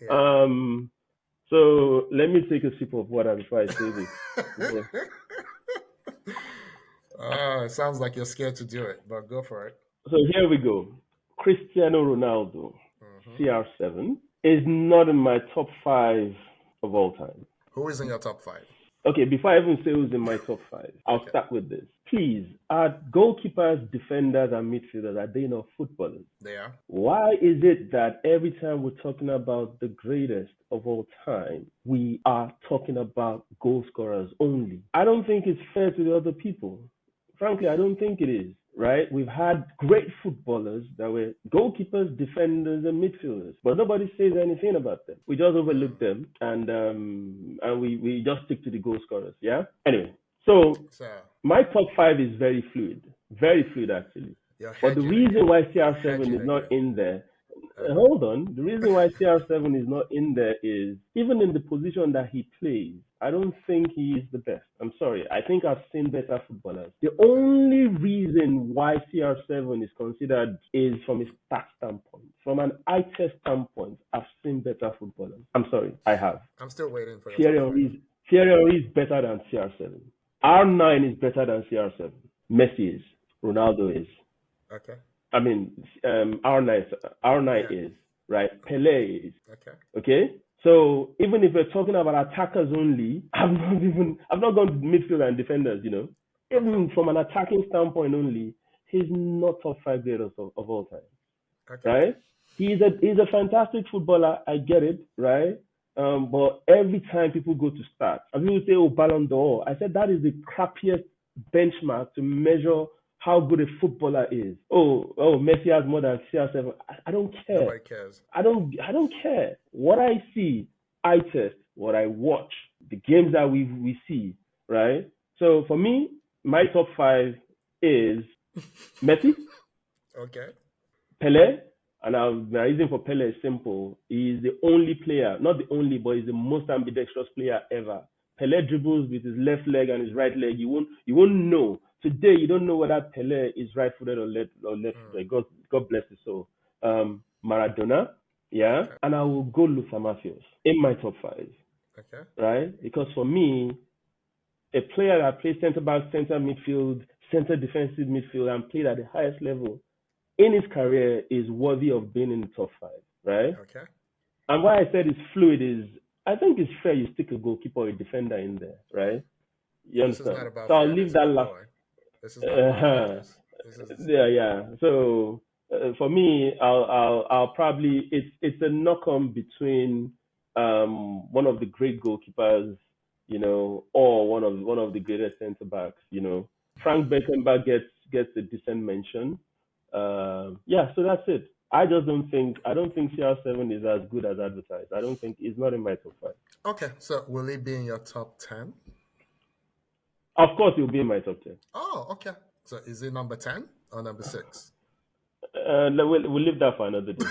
Yeah. Um, so let me take a sip of water before I say this. Before- It sounds like you're scared to do it, but go for it. So here we go. Cristiano Ronaldo, Hmm. CR7, is not in my top five of all time. Who is in your top five? Okay, before I even say who's in my top five, I'll Okay. start with this. Please, are goalkeepers, defenders, and midfielders, are they not footballers? They are. Why is it that every time we're talking about the greatest of all time, we are talking about goal scorers only? I don't think it's fair to the other people. Frankly, I don't think it is, right? We've had great footballers that were goalkeepers, defenders, and midfielders, but nobody says anything about them. We just overlook Mm. them and we just stick to the goal scorers, yeah? Anyway, so So my top five is very fluid actually. you're But the hedging reason again. why You're CR7 hedging is not again. in there, Uh-huh. hold on. The reason why CR7 is not in there is even in the position that he plays, I don't think he is the best. I'm sorry. I think I've seen better footballers. The Okay. only reason why CR7 is considered is from a stat standpoint. From an eye test standpoint, I've seen better footballers. I'm sorry, I have. I'm still waiting for your Thierry top five. Henry is, Thierry Henry is better than CR7. R9 is better than CR7. Messi is. Ronaldo is. Okay. I mean, R9 Yeah. is, right? Pele is. Okay. Okay? So even if we're talking about attackers only, I've not gone to midfield and defenders, you know. Okay. Even from an attacking standpoint only, he's not top five greatest of all time, Okay. right? He's a fantastic footballer. I get it, right? But every time people go to start, and people say, "Oh, Ballon d'Or," I said that is the crappiest benchmark to measure how good a footballer is. Oh, Messi has more than CR7. I don't care. Nobody cares. I don't care. What I see, I test. What I watch, the games that we see, right? So for me, my top five is Messi, Okay. Pele, and the reason for Pele is simple. He's the only player, not the only, but he's the most ambidextrous player ever. Pele dribbles with his left leg and his right leg. You won't know. Today you don't know whether Pele is right footed or left Mm. footed. God bless his soul. Maradona, yeah, Okay. and I will go Luther Matthews in my top five, Okay. right? Because for me, a player that plays centre back, centre midfield, centre defensive midfield, and played at the highest level in his career is worthy of being in the top five, right? Okay. And why I said it's fluid is I think it's fair you stick a goalkeeper or a defender in there, right? You This is not understand? about So I'll leave fairness, that but last. go on. This is not about fairness. This is Yeah, yeah. So for me, I'll probably it's a knock on between one of the great goalkeepers, or one of the greatest centre backs. Frank Beckenbauer gets a decent mention. Yeah, so that's it. I don't think CR7 is as good as advertised. I don't think it's not in my top five. okay. So will it be in your top 10? Of course, he'll be in my top 10. Oh, okay. So is it number 10 or number 6? We'll leave that for another day.